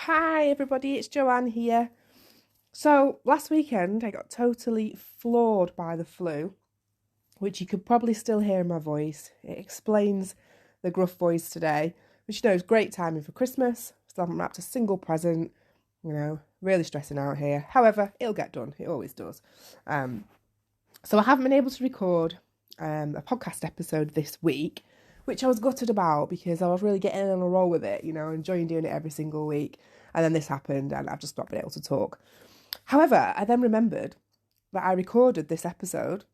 Hi everybody, it's Joanne here. So last weekend I got totally floored by the flu, which you could probably still hear in my voice. It explains the gruff voice today, which is great timing for Christmas. Still haven't wrapped a single present, really stressing out here. However, it'll get done. It always does. So I haven't been able to record a podcast episode this week, which I was gutted about because I was really getting on a roll with it, enjoying doing it every single week. And then this happened and I've just not been able to talk. However, I then remembered that I recorded this episode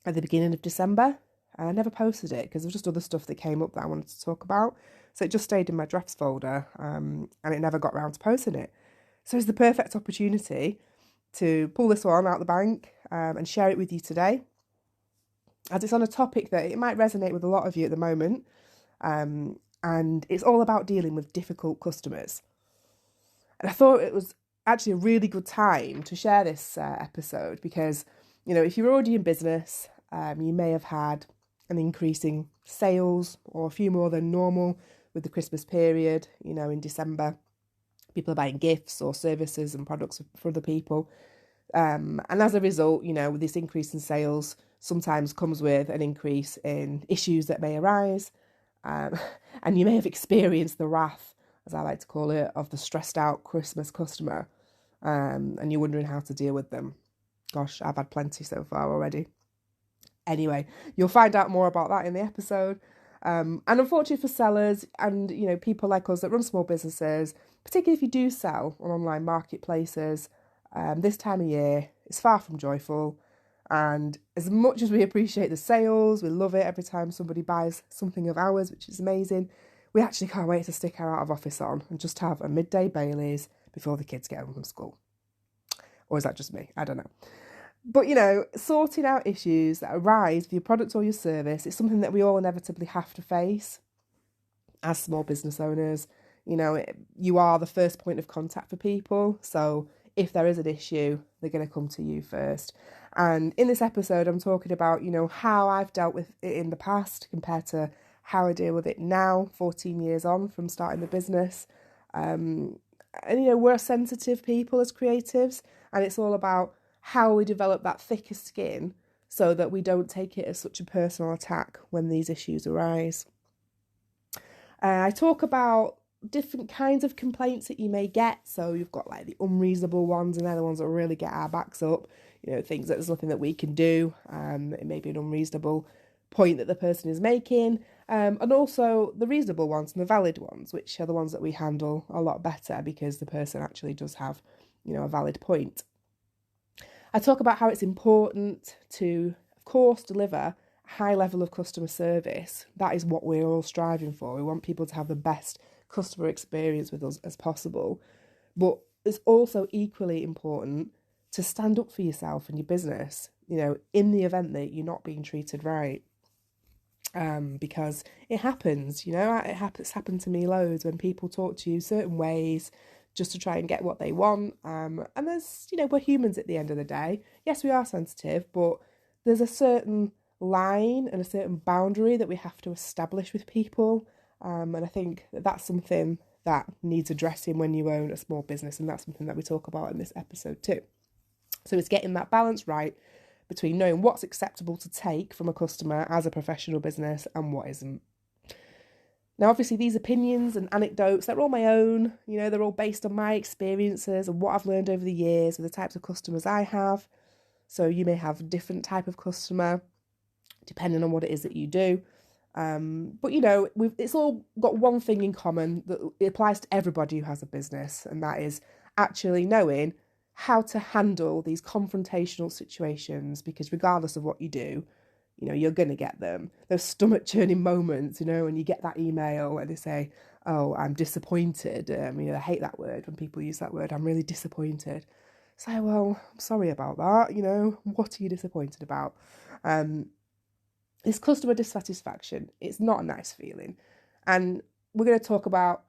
at the beginning of December and I never posted it because there was just other stuff that came up that I wanted to talk about. So it just stayed in my drafts folder and it never got around to posting it. So it's the perfect opportunity to pull this one out the bank and share it with you today, as it's on a topic that it might resonate with a lot of you at the moment, and it's all about dealing with difficult customers. And I thought it was actually a really good time to share this episode because, if you're already in business, you may have had an increasing sales or a few more than normal with the Christmas period. In December, people are buying gifts or services and products for other people. And as a result, with this increase in sales sometimes comes with an increase in issues that may arise. And you may have experienced the wrath, as I like to call it, of the stressed out Christmas customer. And you're wondering how to deal with them. Gosh, I've had plenty so far already. Anyway, you'll find out more about that in the episode. And unfortunately for sellers and, people like us that run small businesses, particularly if you do sell on online marketplaces, this time of year is far from joyful. And as much as we appreciate the sales, we love it every time somebody buys something of ours, which is amazing, we actually can't wait to stick our out of office on and just have a midday Baileys before the kids get home from school. Or is that just me? I don't know. But, sorting out issues that arise with your product or your service is something that we all inevitably have to face as small business owners. You are the first point of contact for people. So if there is an issue, they're going to come to you first. And in this episode, I'm talking about, how I've dealt with it in the past compared to how I deal with it now, 14 years on from starting the business. And, we're sensitive people as creatives, and it's all about how we develop that thicker skin so that we don't take it as such a personal attack when these issues arise. I talk about different kinds of complaints that you may get. So you've got like the unreasonable ones, and they're the ones that really get our backs up. Things that there's nothing that we can do. It may be an unreasonable point that the person is making. And also the reasonable ones and the valid ones, which are the ones that we handle a lot better because the person actually does have, a valid point. I talk about how it's important to, of course, deliver a high level of customer service. That is what we're all striving for. We want people to have the best customer experience with us as possible. But it's also equally important to stand up for yourself and your business, in the event that you're not being treated right. Because it happens, it's happened to me loads when people talk to you certain ways just to try and get what they want. And there's, we're humans at the end of the day. Yes, we are sensitive, but there's a certain line and a certain boundary that we have to establish with people. And I think that's something that needs addressing when you own a small business. And that's something that we talk about in this episode too. So it's getting that balance right between knowing what's acceptable to take from a customer as a professional business and what isn't. Now, obviously, these opinions and anecdotes, they're all my own. They're all based on my experiences and what I've learned over the years with the types of customers I have. So you may have a different type of customer depending on what it is that you do. But, it's all got one thing in common that it applies to everybody who has a business, and that is actually knowing how to handle these confrontational situations, because regardless of what you do, you're going to get them. Those stomach churning moments, when you get that email where they say, oh, I'm disappointed. I hate that word when people use that word. I'm really disappointed. Say, well, I'm sorry about that. What are you disappointed about? This customer dissatisfaction, it's not a nice feeling. And we're going to talk about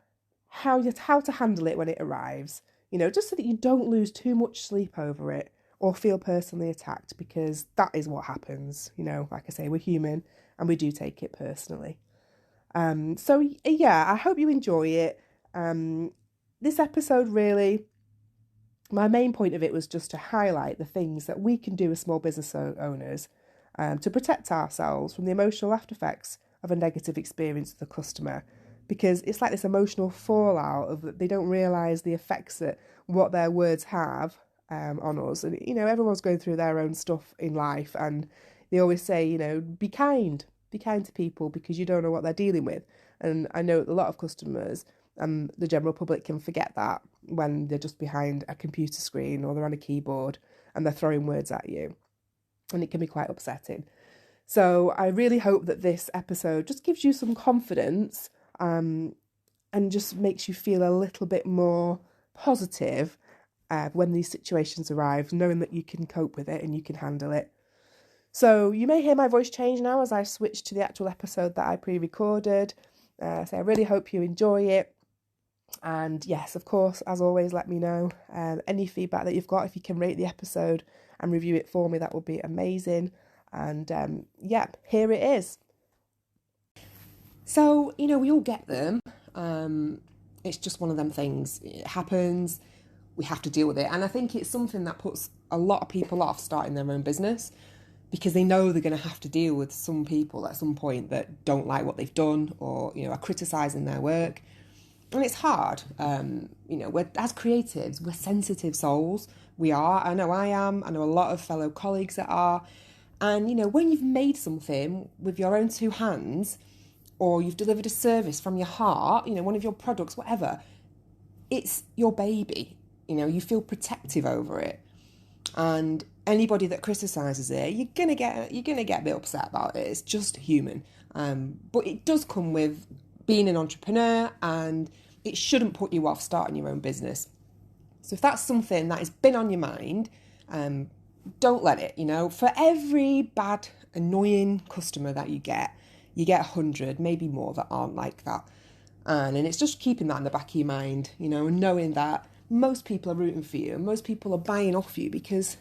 how to handle it when it arrives, just so that you don't lose too much sleep over it or feel personally attacked, because that is what happens. Like I say, we're human and we do take it personally. So yeah, I hope you enjoy it. this episode really, my main point of it was just to highlight the things that we can do as small business owners to protect ourselves from the emotional after effects of a negative experience with the customer. Because it's like this emotional fallout of that they don't realise the effects that what their words have on us. And, everyone's going through their own stuff in life, and they always say, be kind to people because you don't know what they're dealing with. And I know a lot of customers and the general public can forget that when they're just behind a computer screen or they're on a keyboard and they're throwing words at you. And it can be quite upsetting. So I really hope that this episode just gives you some confidence and just makes you feel a little bit more positive when these situations arrive, knowing that you can cope with it and you can handle it. So you may hear my voice change now as I switch to the actual episode that I pre-recorded. So I really hope you enjoy it. And yes, of course, as always, let me know any feedback that you've got. If you can rate the episode and review it for me, that would be amazing. And here it is. So, we all get them. It's just one of them things. It happens. We have to deal with it. And I think it's something that puts a lot of people off starting their own business because they know they're going to have to deal with some people at some point that don't like what they've done or, are criticising their work. And it's hard. We're, as creatives, we're sensitive souls. We are. I know I am. I know a lot of fellow colleagues that are. And, when you've made something with your own two hands, or you've delivered a service from your heart, one of your products, whatever, it's your baby. You feel protective over it. And anybody that criticises it, you're gonna get a bit upset about it. It's just human. But it does come with being an entrepreneur, and it shouldn't put you off starting your own business. So if that's something that has been on your mind, don't let it. For every bad, annoying customer that you get 100, maybe more, that aren't like that. And it's just keeping that in the back of your mind, and knowing that most people are rooting for you and most people are buying off you because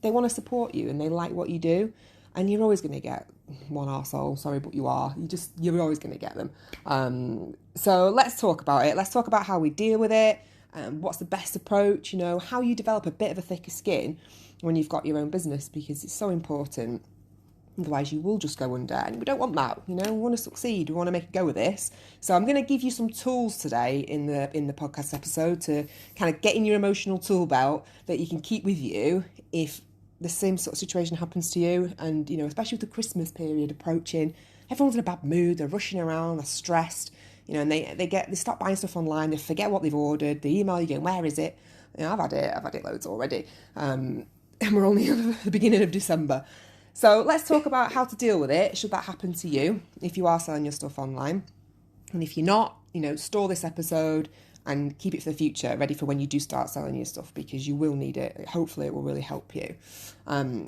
they want to support you and they like what you do. And you're always going to get one arsehole, sorry, but you are. You're always going to get them. So let's talk about it. Let's talk about how we deal with it. What's the best approach, how you develop a bit of a thicker skin when you've got your own business, because it's so important. Otherwise you will just go under, and we don't want that. We want to succeed. We want to make a go of this. So I'm going to give you some tools today in the podcast episode to kind of get in your emotional tool belt that you can keep with you if the same sort of situation happens to you. And especially with the Christmas period approaching, everyone's in a bad mood. They're rushing around. They're stressed. And they start buying stuff online. They forget what they've ordered. They email you going, "Where is it?" I've had it loads already. And we're only at the beginning of December. So let's talk about how to deal with it should that happen to you if you are selling your stuff online. And if you're not, store this episode and keep it for the future, ready for when you do start selling your stuff, because you will need it. Hopefully it will really help you.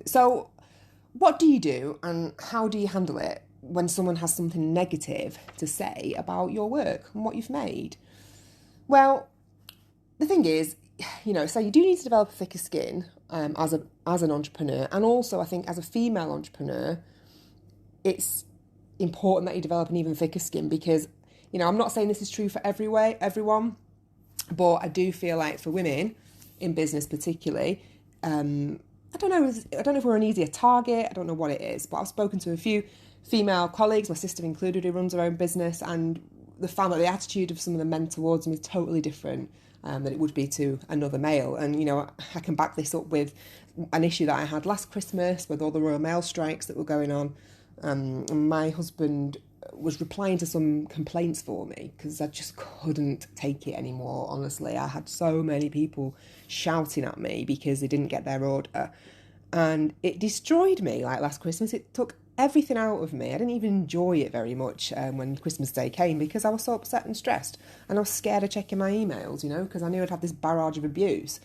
So what do you do and how do you handle it when someone has something negative to say about your work and what you've made? Well, the thing is, so you do need to develop a thicker skin as an entrepreneur, and also I think as a female entrepreneur, it's important that you develop an even thicker skin because I'm not saying this is true for everyone, but I do feel like for women in business particularly, I don't know if we're an easier target. I don't know what it is, but I've spoken to a few female colleagues, my sister included, who runs her own business, and found that the attitude of some of the men towards me is totally different than it would be to another male. And, I can back this up with an issue that I had last Christmas with all the Royal Mail strikes that were going on. And my husband was replying to some complaints for me because I just couldn't take it anymore, honestly. I had so many people shouting at me because they didn't get their order. And it destroyed me, like last Christmas. It took everything out of me. I didn't even enjoy it very much when Christmas Day came because I was so upset and stressed. And I was scared of checking my emails, because I knew I'd have this barrage of abuse.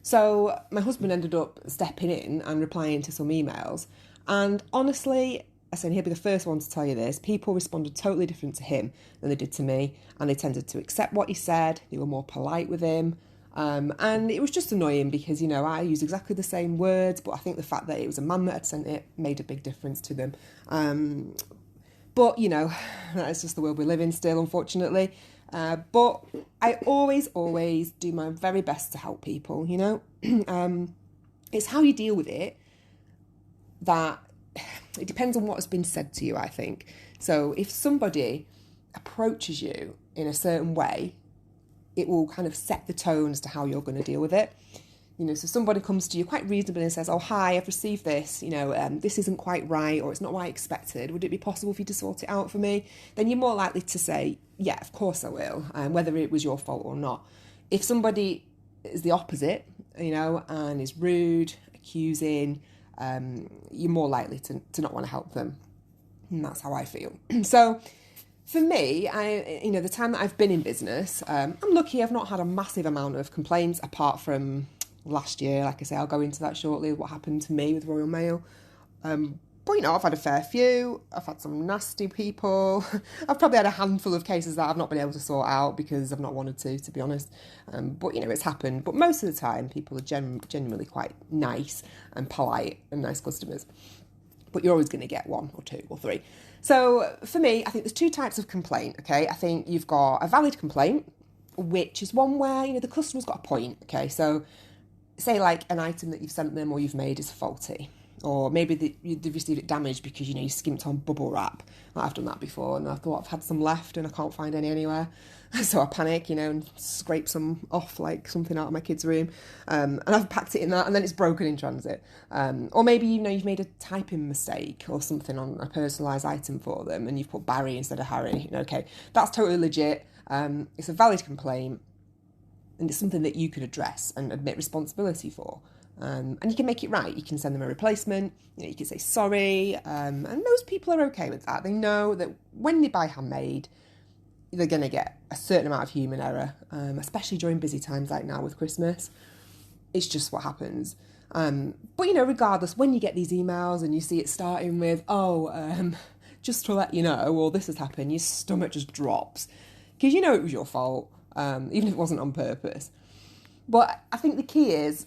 So my husband ended up stepping in and replying to some emails. And honestly, I said, he'll be the first one to tell you this, people responded totally different to him than they did to me. And they tended to accept what he said. They were more polite with him. And it was just annoying because, I use exactly the same words, but I think the fact that it was a man that had sent it made a big difference to them. But, that's just the world we live in still, unfortunately. But I always do my very best to help people, you know. It's how you deal with it that it depends on what has been said to you, I think. So if somebody approaches you in a certain way, it will kind of set the tone as to how you're going to deal with it. You know, so somebody comes to you quite reasonably and says, oh, hi, I've received this, you know, this isn't quite right, or it's not what I expected. Would it be possible for you to sort it out for me? Then you're more likely to say, yeah, of course I will, whether it was your fault or not. If somebody is the opposite, you know, and is rude, accusing, you're more likely to not want to help them. And that's how I feel. So for me, the time that I've been in business, I'm lucky I've not had a massive amount of complaints apart from last year. Like I say, I'll go into that shortly, what happened to me with Royal Mail. But, you know, I've had a fair few. I've had some nasty people. I've probably had a handful of cases that I've not been able to sort out because I've not wanted to be honest. But, you know, it's happened. But most of the time, people are genuinely quite nice and polite and nice customers. But you're always going to get one or two or three. So for me, I think there's two types of complaint, okay? I think you've got a valid complaint, which is one where, you know, the customer's got a point, okay? So say like an item that you've sent them or you've made is faulty. Or maybe they've received it damaged because, you know, you skimped on bubble wrap. I've done that before and I thought I've had some left and I can't find any anywhere. So I panic, you know, and scrape some off like something out of my kid's room. And I've packed it in that and then it's broken in transit. Or maybe, you know, you've made a typing mistake or something on a personalised item for them and you've put Barry instead of Harry. You know, okay, that's totally legit. It's a valid complaint and it's something that you could address and admit responsibility for. And you can make it right. You can send them a replacement, you know, you can say sorry, and most people are okay with that. They know that when they buy handmade, they're going to get a certain amount of human error, especially during busy times like now with Christmas. It's just what happens. But, you know, regardless, when you get these emails and you see it starting with, just to let you know, or this has happened, your stomach just drops because you know it was your fault, even if it wasn't on purpose. But I think the key is,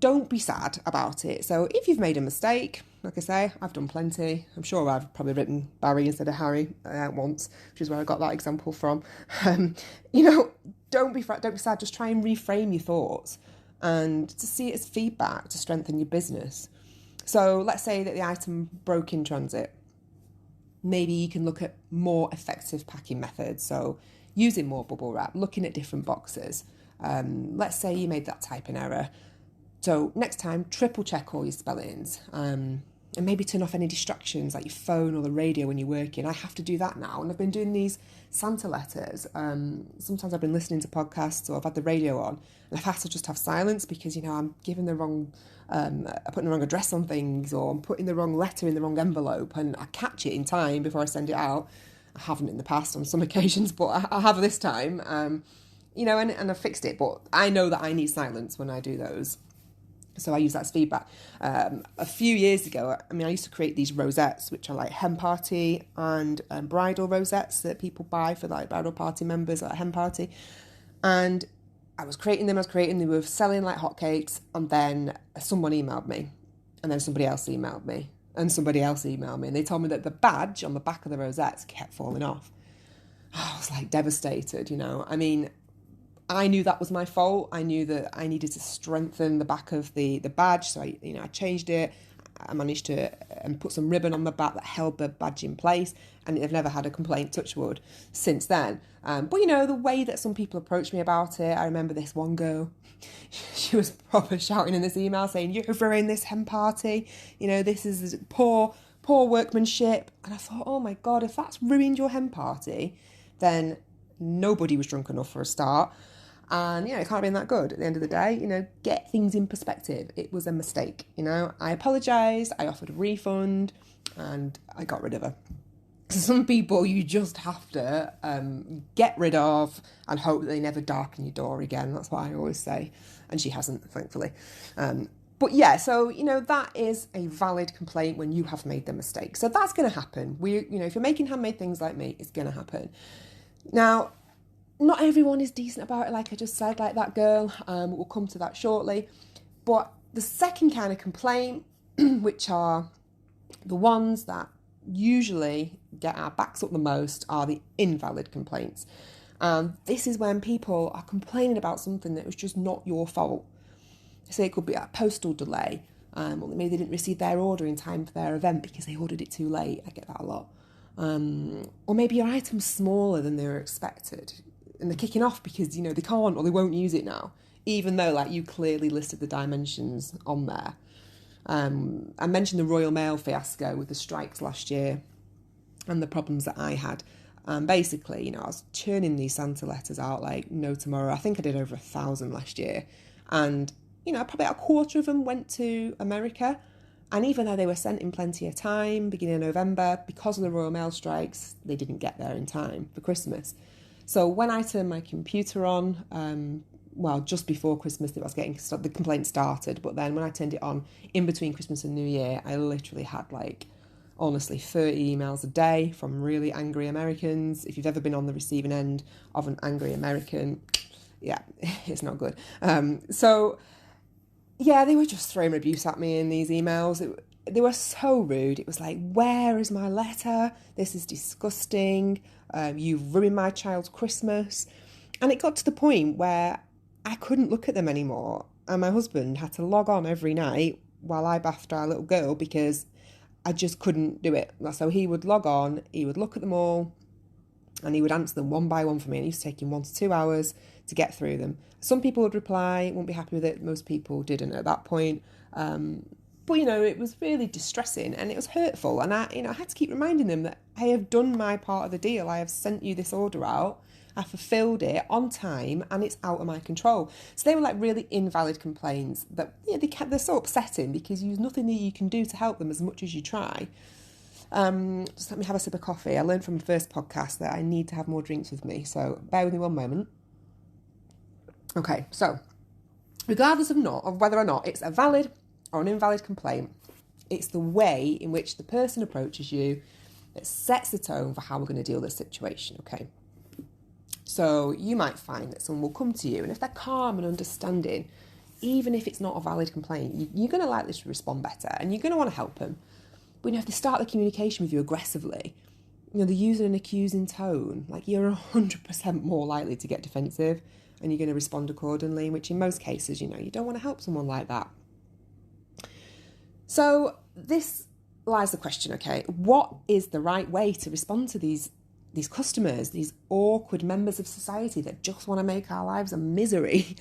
don't be sad about it. So if you've made a mistake, like I say, I've done plenty. I'm sure I've probably written Barry instead of Harry once, which is where I got that example from. You know, don't be sad. Just try and reframe your thoughts and to see it as feedback to strengthen your business. So let's say that the item broke in transit. Maybe you can look at more effective packing methods. So using more bubble wrap, looking at different boxes. Let's say you made that typing error. So next time, triple check all your spellings and maybe turn off any distractions like your phone or the radio when you're working. I have to do that now. And I've been doing these Santa letters. Sometimes I've been listening to podcasts or I've had the radio on and I've had to just have silence because, you know, I'm giving the wrong, I'm putting the wrong address on things or I'm putting the wrong letter in the wrong envelope and I catch it in time before I send it out. I haven't in the past on some occasions, but I have this time, you know, and I fixed it. But I know that I need silence when I do those. So I use that as feedback. A few years ago, I used to create these rosettes, which are like hen party and bridal rosettes that people buy for like bridal party members at a hen party. And I was creating them, they were selling like hotcakes. And then someone emailed me and then somebody else emailed me and somebody else emailed me. And they told me that the badge on the back of the rosettes kept falling off. I was like devastated, you know. I knew that was my fault. I knew that I needed to strengthen the back of the badge. So I changed it. I managed to put some ribbon on the back that held the badge in place. And I've never had a complaint, touch wood, since then. But, you know, the way that some people approached me about it, I remember this one girl, she was proper shouting in this email saying, you've ruined this hen party. You know, this is poor workmanship. And I thought, oh my God, if that's ruined your hen party, then nobody was drunk enough for a start. And, you know, it can't have been that good at the end of the day. You know, get things in perspective. It was a mistake, you know. I apologised, I offered a refund, and I got rid of her. Some people you just have to get rid of and hope that they never darken your door again. That's what I always say. And she hasn't, thankfully. But yeah, so, you know, that is a valid complaint when you have made the mistake. So that's going to happen. You know, if you're making handmade things like me, it's going to happen. Now, not everyone is decent about it, like I just said, like that girl. We'll come to that shortly. But the second kind of complaint, which are the ones that usually get our backs up the most, are the invalid complaints. This is when people are complaining about something that was just not your fault. Say it could be a postal delay, or maybe they didn't receive their order in time for their event because they ordered it too late. I get that a lot. Or maybe your item's smaller than they were expected and they're kicking off because, they can't or they won't use it now, even though you clearly listed the dimensions on there. I mentioned the Royal Mail fiasco with the strikes last year and the problems that I had. Basically, I was churning these Santa letters out like no tomorrow. I think I did over 1,000 last year. And, probably a quarter of them went to America. And even though they were sent in plenty of time, beginning of November, because of the Royal Mail strikes, they didn't get there in time for Christmas. So when I turned my computer on, just before Christmas, the complaint started. But then when I turned it on in between Christmas and New Year, I literally had honestly 30 emails a day from really angry Americans. If you've ever been on the receiving end of an angry American, yeah, it's not good. They were just throwing abuse at me in these emails. They were so rude. It was like, where is my letter? This is disgusting. You've ruined my child's Christmas. And it got to the point where I couldn't look at them anymore. And my husband had to log on every night while I bathed our little girl because I just couldn't do it. So he would log on, he would look at them all, and he would answer them one by one for me. And it used to take him 1 to 2 hours to get through them. Some people would reply, wouldn't be happy with it. Most people didn't at that point. But, it was really distressing and it was hurtful. And I had to keep reminding them that I have done my part of the deal. I have sent you this order out. I fulfilled it on time and it's out of my control. So they were really invalid complaints that they're so upsetting because there's nothing that you can do to help them as much as you try. Just let me have a sip of coffee. I learned from the first podcast that I need to have more drinks with me. So bear with me one moment. Okay, so regardless of whether or not it's a valid or an invalid complaint, it's the way in which the person approaches you that sets the tone for how we're going to deal with this situation, okay? So you might find that someone will come to you and if they're calm and understanding, even if it's not a valid complaint, you're going to likely to respond better and you're going to want to help them. But if they start the communication with you aggressively, they're using an accusing tone, you're 100% more likely to get defensive and you're going to respond accordingly, which in most cases, you don't want to help someone like that. So this lies the question, okay, what is the right way to respond to these customers, these awkward members of society that just want to make our lives a misery?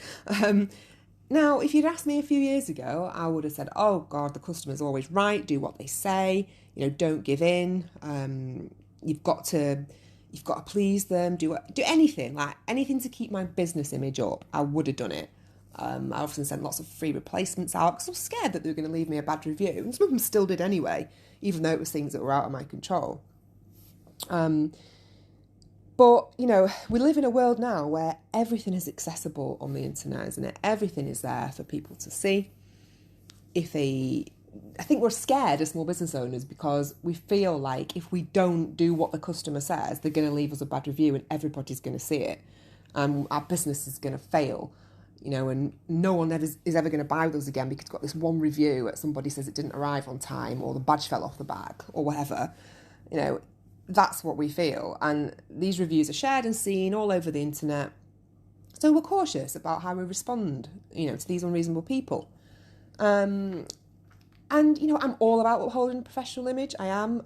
Now, if you'd asked me a few years ago, I would have said, oh God, the customer's always right, do what they say, don't give in, you've got to please them, do anything, anything to keep my business image up. I would have done it. I often sent lots of free replacements out because I was scared that they were going to leave me a bad review, and some of them still did anyway, even though it was things that were out of my control. But, we live in a world now where everything is accessible on the internet, isn't it? Everything is there for people to see. I think we're scared as small business owners because we feel like if we don't do what the customer says, they're going to leave us a bad review and everybody's going to see it. Our business is going to fail, and no one is ever going to buy with us again because we've got this one review that somebody says it didn't arrive on time or the badge fell off the bag or whatever. That's what we feel. And these reviews are shared and seen all over the internet. So we're cautious about how we respond, to these unreasonable people. And, I'm all about upholding a professional image. I am.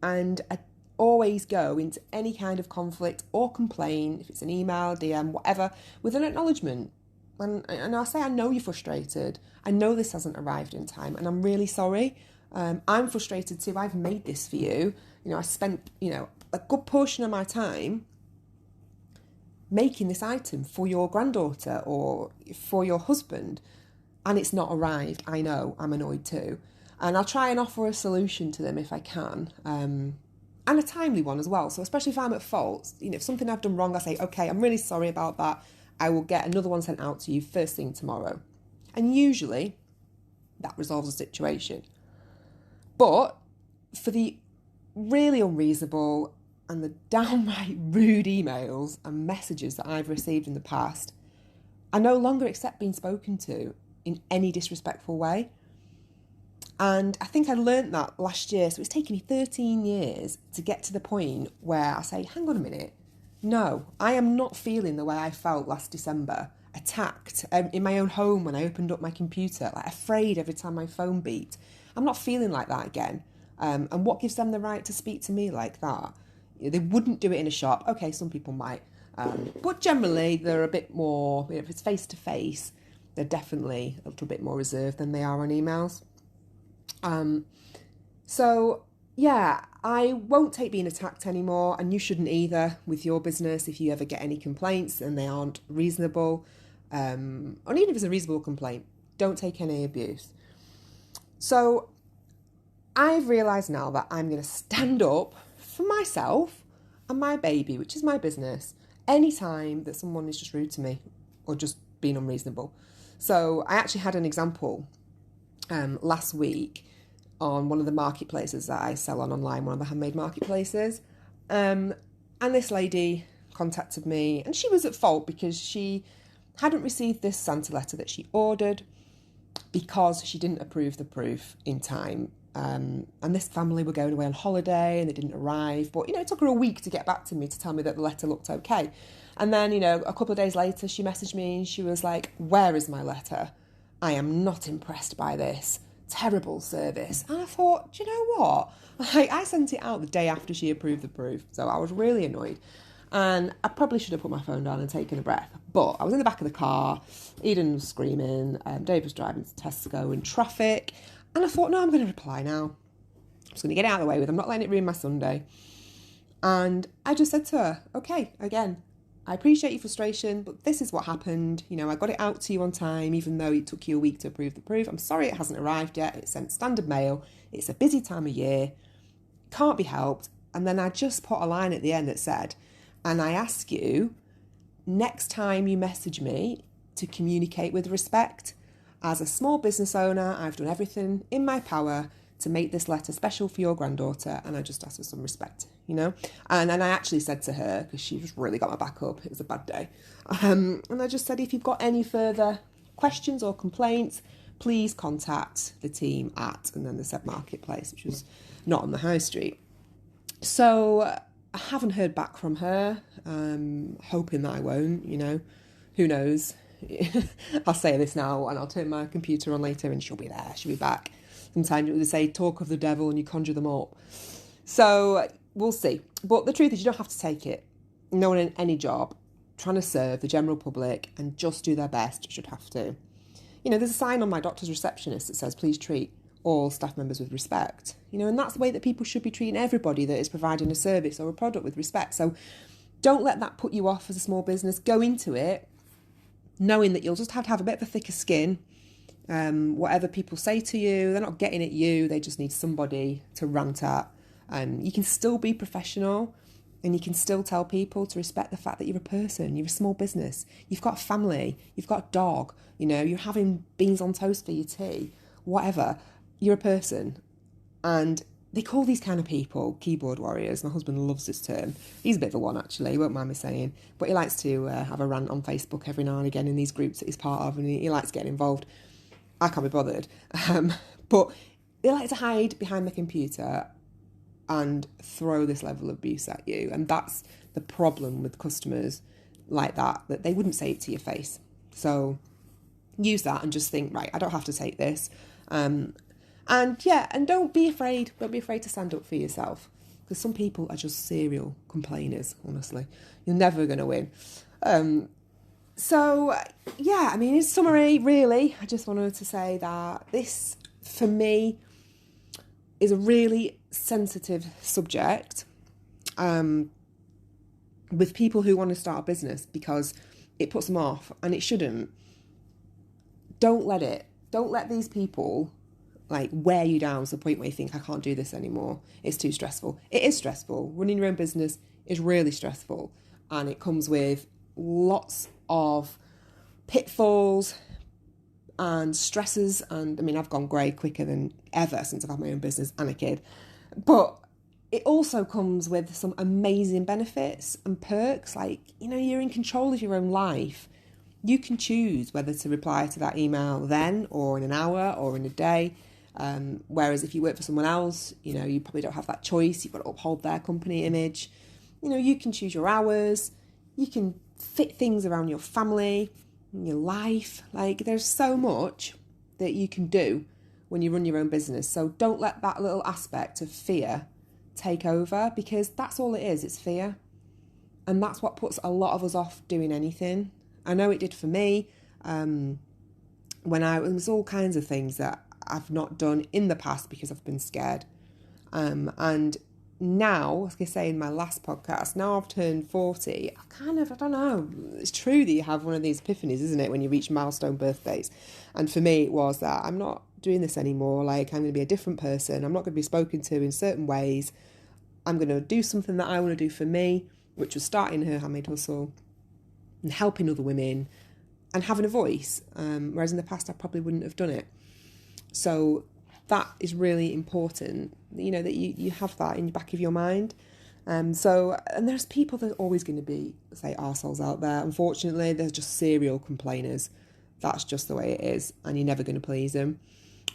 And I always go into any kind of conflict or complaint, if it's an email, DM, whatever, with an acknowledgement. And I'll say, I know you're frustrated. I know this hasn't arrived in time and I'm really sorry. I'm frustrated too. I've made this for you. I spent, a good portion of my time making this item for your granddaughter or for your husband, and it's not arrived. I know, I'm annoyed too. And I'll try and offer a solution to them if I can, and a timely one as well. So especially if I'm at fault, if something I've done wrong, I say, okay, I'm really sorry about that. I will get another one sent out to you first thing tomorrow. And usually that resolves the situation. But for the really unreasonable and the downright rude emails and messages that I've received in the past, I no longer accept being spoken to in any disrespectful way. And I think I learnt that last year. So it's taken me 13 years to get to the point where I say, hang on a minute, No, I am not feeling the way I felt last December, attacked in my own home when I opened up my computer, like afraid every time my phone beeped. I'm not feeling like that again. And what gives them the right to speak to me like that? They wouldn't do it in a shop. Okay, some people might. But generally, they're a bit more, if it's face-to-face, they're definitely a little bit more reserved than they are on emails. So, yeah, I won't take being attacked anymore, and you shouldn't either with your business if you ever get any complaints and they aren't reasonable. Or even if it's a reasonable complaint, don't take any abuse. So, I've realised now that I'm going to stand up for myself and my baby, which is my business, anytime that someone is just rude to me or just being unreasonable. So I actually had an example last week on one of the marketplaces that I sell on online, one of the handmade marketplaces. And this lady contacted me, and she was at fault because she hadn't received this Santa letter that she ordered because she didn't approve the proof in time. And this family were going away on holiday and they didn't arrive. But, it took her a week to get back to me to tell me that the letter looked okay. And then, a couple of days later, she messaged me and she was like, "Where is my letter? I am not impressed by this. Terrible service." And I thought, do you know what? I sent it out the day after she approved the proof. So I was really annoyed. And I probably should have put my phone down and taken a breath. But I was in the back of the car. Eden was screaming. Dave was driving to Tesco in traffic. And I thought, no, I'm going to reply now. I'm just going to get it out of the way with. I'm not letting it ruin my Sunday. And I just said to her, okay, again, I appreciate your frustration, but this is what happened. I got it out to you on time, even though it took you a week to approve the proof. I'm sorry it hasn't arrived yet. It's sent standard mail. It's a busy time of year. Can't be helped. And then I just put a line at the end that said, and I ask you, next time you message me, to communicate with respect. As a small business owner, I've done everything in my power to make this letter special for your granddaughter, and I just ask for some respect, And then I actually said to her, because she just really got my back up, it was a bad day, and I just said, if you've got any further questions or complaints, please contact the team at, and then they said marketplace, which was not on the high street. So I haven't heard back from her, hoping that I won't, who knows. I'll say this now and I'll turn my computer on later and she'll be there, she'll be back. Sometimes they say talk of the devil and you conjure them up. So we'll see. But the truth is you don't have to take it. No one in any job trying to serve the general public and just do their best should have to. There's a sign on my doctor's receptionist that says please treat all staff members with respect. And that's the way that people should be treating everybody that is providing a service or a product with respect. So don't let that put you off as a small business. Go into it knowing that you'll just have to have a bit of a thicker skin. Whatever people say to you, they're not getting at you, they just need somebody to rant at. You can still be professional and you can still tell people to respect the fact that you're a person, you're a small business, you've got a family, you've got a dog, you're having beans on toast for your tea, whatever, you're a person. And they call these kind of people keyboard warriors. My husband loves this term. He's a bit of a one, actually, he won't mind me saying. But he likes to have a rant on Facebook every now and again in these groups that he's part of, and he likes getting involved. I can't be bothered. But they like to hide behind the computer and throw this level of abuse at you. And that's the problem with customers like that they wouldn't say it to your face. So use that and just think, right, I don't have to take this. And don't be afraid. Don't be afraid to stand up for yourself. Because some people are just serial complainers, honestly. You're never going to win. In summary, really, I just wanted to say that this, for me, is a really sensitive subject with people who want to start a business because it puts them off and it shouldn't. Don't let these people wear you down to the point where you think I can't do this anymore. It's too stressful. It is stressful. Running your own business is really stressful, and it comes with lots of pitfalls and stresses. And I've gone grey quicker than ever since I've had my own business and a kid. But it also comes with some amazing benefits and perks. You're in control of your own life. You can choose whether to reply to that email then or in an hour or in a day. Whereas if you work for someone else, you probably don't have that choice. You've got to uphold their company image. You can choose your hours, you can fit things around your family, your life. Like, there's so much that you can do when you run your own business. So don't let that little aspect of fear take over, because that's all it is. It's fear. And that's what puts a lot of us off doing anything. I know it did for me. It was all kinds of things that I've not done in the past because I've been scared. And now, as I say in my last podcast, now I've turned 40, I don't know. It's true that you have one of these epiphanies, isn't it, when you reach milestone birthdays? And for me, it was that I'm not doing this anymore. Like, I'm going to be a different person. I'm not going to be spoken to in certain ways. I'm going to do something that I want to do for me, which was starting Her Handmade Hustle and helping other women and having a voice, whereas in the past I probably wouldn't have done it. So that is really important, that you have that in the back of your mind. And there's people that are always going to be, say, arseholes out there. Unfortunately, they're just serial complainers. That's just the way it is, and you're never going to please them.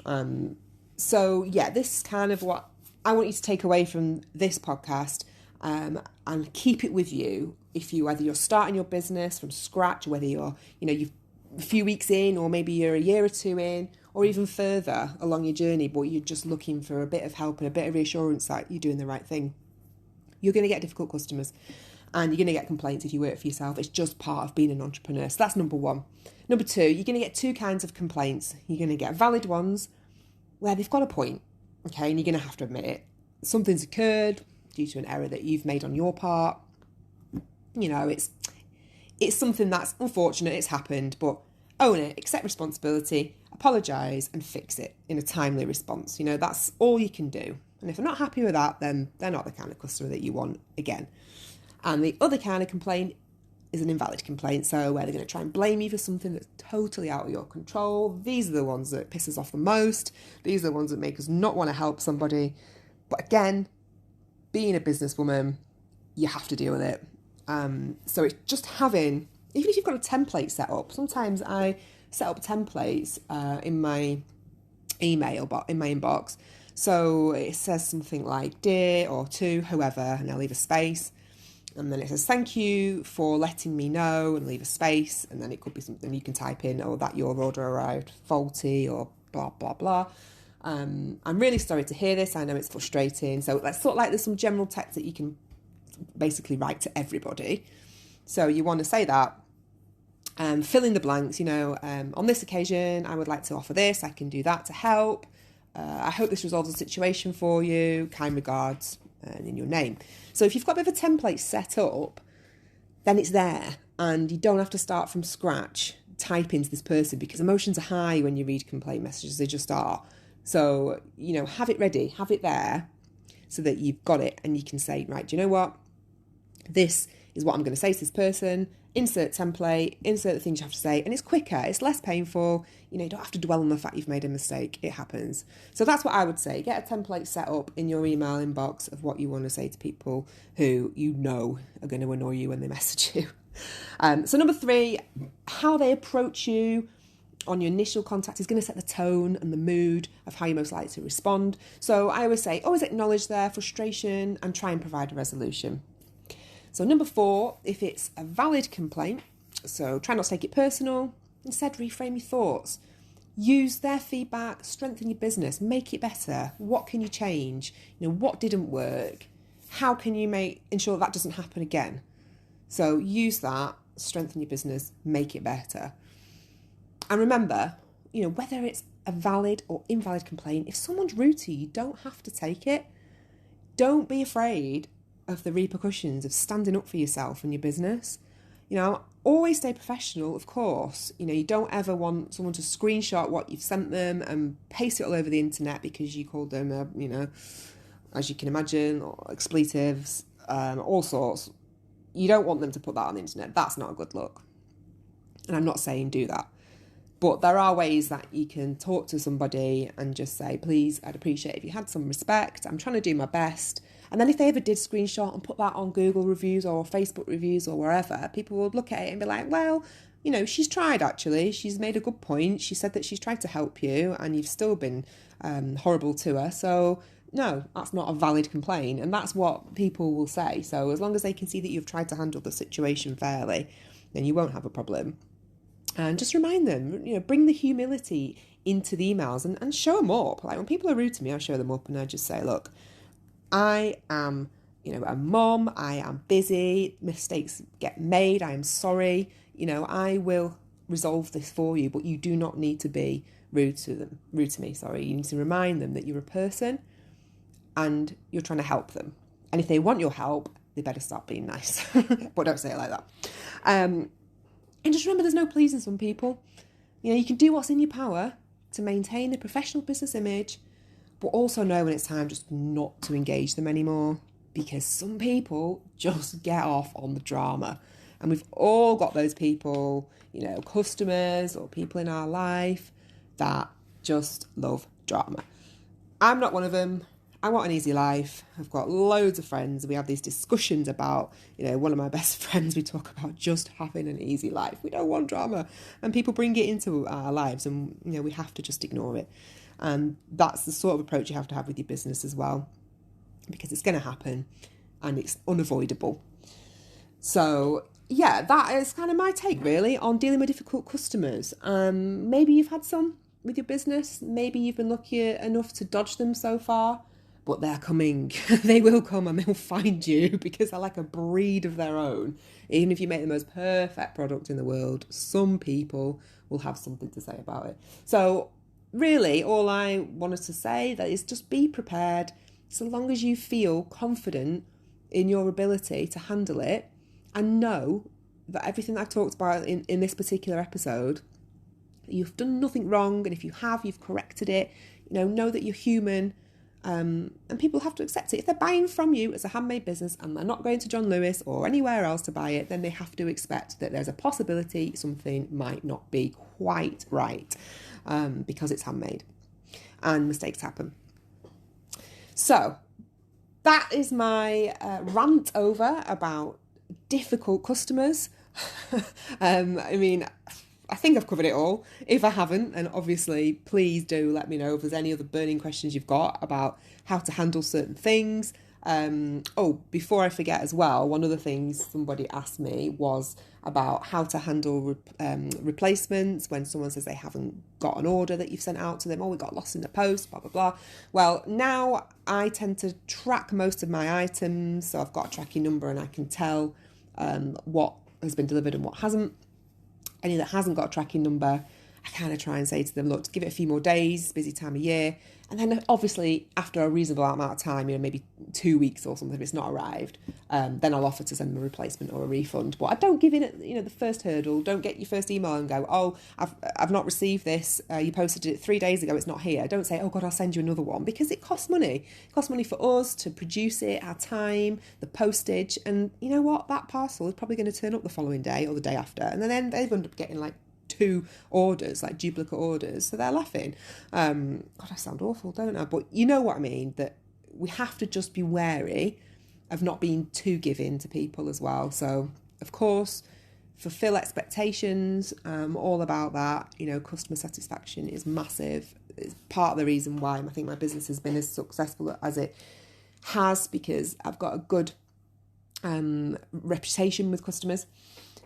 This is kind of what I want you to take away from this podcast, and keep it with you. Whether you're starting your business from scratch, whether you're a few weeks in, or maybe you're a year or two in, or even further along your journey, but you're just looking for a bit of help and a bit of reassurance that you're doing the right thing. You're going to get difficult customers, and you're going to get complaints if you work for yourself. It's just part of being an entrepreneur. So that's number one. Number two, you're going to get two kinds of complaints. You're going to get valid ones where they've got a point, okay, and you're going to have to admit it. Something's occurred due to an error that you've made on your part. It's something that's unfortunate, it's happened, but own it, accept responsibility, apologise and fix it in a timely response. That's all you can do. And if they're not happy with that, then they're not the kind of customer that you want again. And the other kind of complaint is an invalid complaint, so where they're going to try and blame you for something that's totally out of your control. These are the ones that piss us off the most. These are the ones that make us not want to help somebody. But again, being a businesswoman, you have to deal with it. So it's just having, even if you've got a template set up, sometimes I set up templates in my email, in my inbox. So it says something like dear or to whoever, and I'll leave a space. And then it says thank you for letting me know, and leave a space. And then it could be something you can type in, or that your order arrived faulty, or blah, blah, blah. I'm really sorry to hear this. I know it's frustrating. So let's sort of there's some general text that you can basically write to everybody. So you want to say that, fill in the blanks, on this occasion, I would like to offer this, I can do that to help. I hope this resolves the situation for you. Kind regards, and in your name. So if you've got a bit of a template set up, then it's there, and you don't have to start from scratch typing to this person, because emotions are high when you read complaint messages. They just are. So, have it ready, have it there, so that you've got it, and you can say, right, do you know what? This is what I'm going to say to this person. Insert template, insert the things you have to say, and it's quicker, it's less painful. You don't have to dwell on the fact you've made a mistake. It happens. So that's what I would say. Get a template set up in your email inbox of what you want to say to people who are going to annoy you when they message you. So number three, how they approach you on your initial contact is going to set the tone and the mood of how you're most likely to respond. So I always say, always acknowledge their frustration and try and provide a resolution. So number four, if it's a valid complaint, so try not to take it personal, instead reframe your thoughts. Use their feedback, strengthen your business, make it better. What can you change? What didn't work? How can you ensure that doesn't happen again? So use that, strengthen your business, make it better. And remember, whether it's a valid or invalid complaint, if someone's rude to you, you don't have to take it. Don't be afraid of the repercussions of standing up for yourself and your business. Always stay professional, of course. You don't ever want someone to screenshot what you've sent them and paste it all over the internet because you called them, as you can imagine, expletives, all sorts. You don't want them to put that on the internet. That's not a good look. And I'm not saying do that. But there are ways that you can talk to somebody and just say, please, I'd appreciate if you had some respect. I'm trying to do my best. And then if they ever did screenshot and put that on Google reviews or Facebook reviews or wherever, people would look at it and be like, well, she's tried actually. She's made a good point. She said that she's tried to help you and you've still been horrible to her. So, no, that's not a valid complaint. And that's what people will say. So as long as they can see that you've tried to handle the situation fairly, then you won't have a problem. And just remind them, bring the humility into the emails and show them up. Like when people are rude to me, I show them up and I just say, look, I am, a mom, I am busy, mistakes get made, I am sorry, I will resolve this for you, but you do not need to be rude to me. You need to remind them that you're a person and you're trying to help them. And if they want your help, they better start being nice. But don't say it like that. And just remember, there's no pleasing some people. You can do what's in your power to maintain a professional business image, but also know when it's time just not to engage them anymore, because some people just get off on the drama. And we've all got those people, customers or people in our life that just love drama. I'm not one of them. I want an easy life. I've got loads of friends. We have these discussions about, one of my best friends, we talk about just having an easy life. We don't want drama. And people bring it into our lives and, we have to just ignore it. And that's the sort of approach you have to have with your business as well, because it's going to happen and it's unavoidable. So yeah, that is kind of my take really on dealing with difficult customers. Maybe you've had some with your business. Maybe you've been lucky enough to dodge them so far, but they're coming. They will come and they'll find you because they're like a breed of their own. Even if you make the most perfect product in the world, some people will have something to say about it. So really, all I wanted to say that is just be prepared. So long as you feel confident in your ability to handle it and know that everything that I've talked about in this particular episode, you've done nothing wrong. And if you have, you've corrected it. Know that you're human. And people have to accept it. If they're buying from you as a handmade business and they're not going to John Lewis or anywhere else to buy it, then they have to expect that there's a possibility something might not be quite right, because it's handmade and mistakes happen. So that is my rant over about difficult customers. I think I've covered it all. If I haven't, and obviously please do let me know if there's any other burning questions you've got about how to handle certain things. Before I forget as well, one of the things somebody asked me was about how to handle replacements when someone says they haven't got an order that you've sent out to them. We got lost in the post, blah, blah, blah. Well, now I tend to track most of my items. So I've got a tracking number and I can tell what has been delivered and what hasn't. Any that hasn't got a tracking number, I kind of try and say to them, look, give it a few more days, busy time of year. And then obviously after a reasonable amount of time, maybe 2 weeks or something, if it's not arrived, then I'll offer to send them a replacement or a refund. But I don't give in at, the first hurdle. Don't get your first email and go, I've not received this. You posted it 3 days ago. It's not here. Don't say, oh God, I'll send you another one, because it costs money. It costs money for us to produce it, our time, the postage. And you know what? That parcel is probably going to turn up the following day or the day after. And then they've ended up getting like 2 orders, like duplicate orders, so they're laughing. God, I sound awful, don't I? But you know what I mean, that we have to just be wary of not being too giving to people as well. So of course, fulfill expectations, all about that. Customer satisfaction is massive. It's part of the reason why I think my business has been as successful as it has, because I've got a good reputation with customers.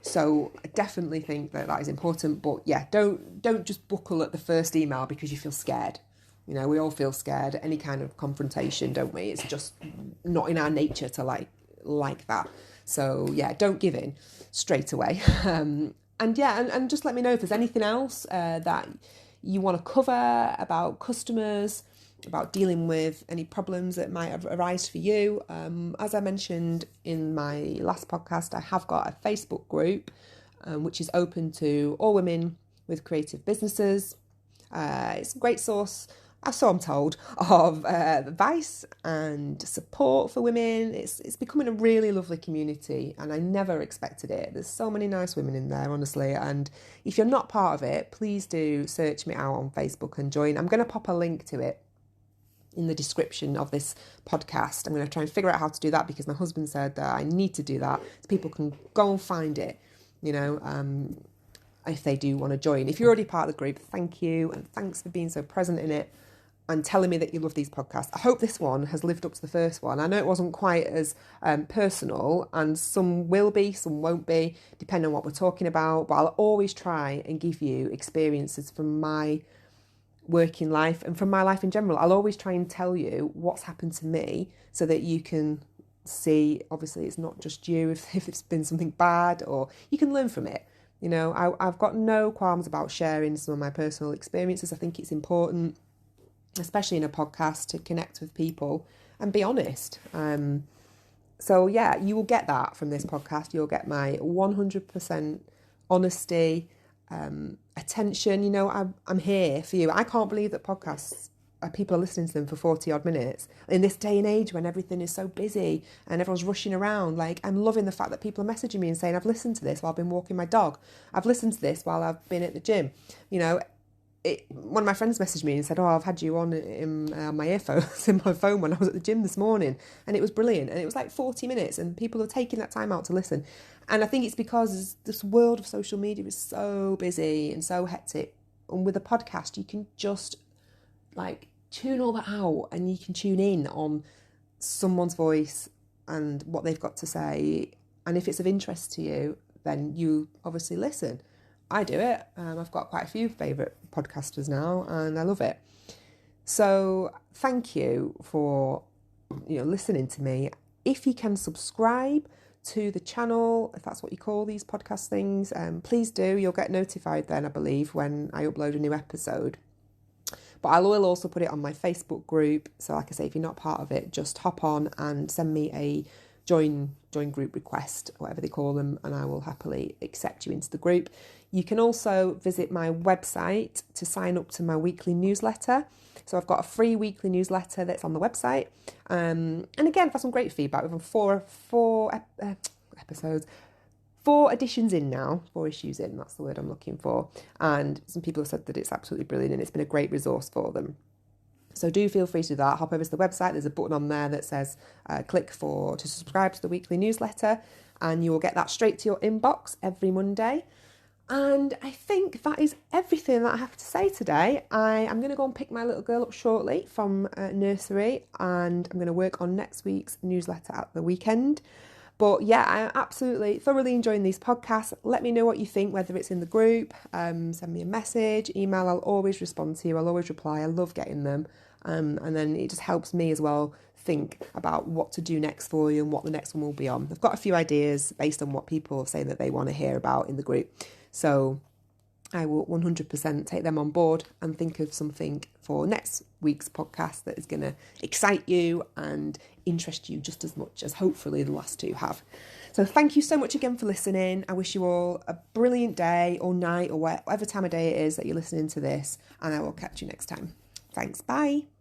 So I definitely think that is important. But yeah, don't just buckle at the first email because you feel scared. We all feel scared at any kind of confrontation, don't we? It's just not in our nature to like that. So yeah, don't give in straight away. And just let me know if there's anything else that you want to cover about customers, about dealing with any problems that might arise for you. As I mentioned in my last podcast, I have got a Facebook group which is open to all women with creative businesses. It's a great source, so I'm told, of advice and support for women. It's becoming a really lovely community, and I never expected it. There's so many nice women in there, honestly. And if you're not part of it, please do search me out on Facebook and join. I'm going to pop a link to it in the description of this podcast. I'm going to try and figure out how to do that, because my husband said that I need to do that so people can go and find it, if they do want to join. If you're already part of the group, thank you, and thanks for being so present in it. and telling me that you love these podcasts. I hope this one has lived up to the first one. I know it wasn't quite as personal, and some will be, some won't be, depending on what we're talking about. But I'll always try and give you experiences from my working life and from my life in general. I'll always try and tell you what's happened to me so that you can see, obviously, it's not just you if it's been something bad, or you can learn from it. You know, I've got no qualms about sharing some of my personal experiences. I think it's important, especially in a podcast, to connect with people and be honest. So yeah, you will get that from this podcast. You'll get my 100% honesty, attention. You know, I'm here for you. I can't believe that podcasts, people are listening to them for 40 odd minutes in this day and age when everything is so busy and everyone's rushing around. Like, I'm loving the fact that people are messaging me and saying, I've listened to this while I've been walking my dog. I've listened to this while I've been at the gym. You know, one of my friends messaged me and said, I've had you on in my earphones in my phone when I was at the gym this morning, and it was brilliant. And it was like 40 minutes, and people are taking that time out to listen. And I think it's because this world of social media is so busy and so hectic. And with a podcast, you can just like tune all that out, and you can tune in on someone's voice and what they've got to say. And if it's of interest to you, then you obviously listen. I do it. I've got quite a few favourite podcasters now, and I love it. So thank you for listening to me. If you can subscribe to the channel, if that's what you call these podcast things, please do. You'll get notified then, I believe, when I upload a new episode. But I will also put it on my Facebook group. So like I say, if you're not part of it, just hop on and send me a join group request, whatever they call them, and I will happily accept you into the group. You can also visit my website to sign up to my weekly newsletter. So I've got a free weekly newsletter that's on the website. And again, I've had some great feedback. We've had four episodes, 4 editions in now, 4 issues in, that's the word I'm looking for. And some people have said that it's absolutely brilliant and it's been a great resource for them. So do feel free to do that. Hop over to the website. There's a button on there that says click to subscribe to the weekly newsletter, and you will get that straight to your inbox every Monday. And I think that is everything that I have to say today. I am going to go and pick my little girl up shortly from nursery, and I'm going to work on next week's newsletter at the weekend. But yeah, I'm absolutely thoroughly enjoying these podcasts. Let me know what you think, whether it's in the group, send me a message, email. I'll always respond to you. I'll always reply. I love getting them. And then it just helps me as well think about what to do next for you and what the next one will be on. I've got a few ideas based on what people say that they want to hear about in the group. So I will 100% take them on board and think of something for next week's podcast that is going to excite you and interest you just as much as hopefully the last 2 have. So thank you so much again for listening. I wish you all a brilliant day or night or whatever time of day it is that you're listening to this, and I will catch you next time. Thanks. Bye.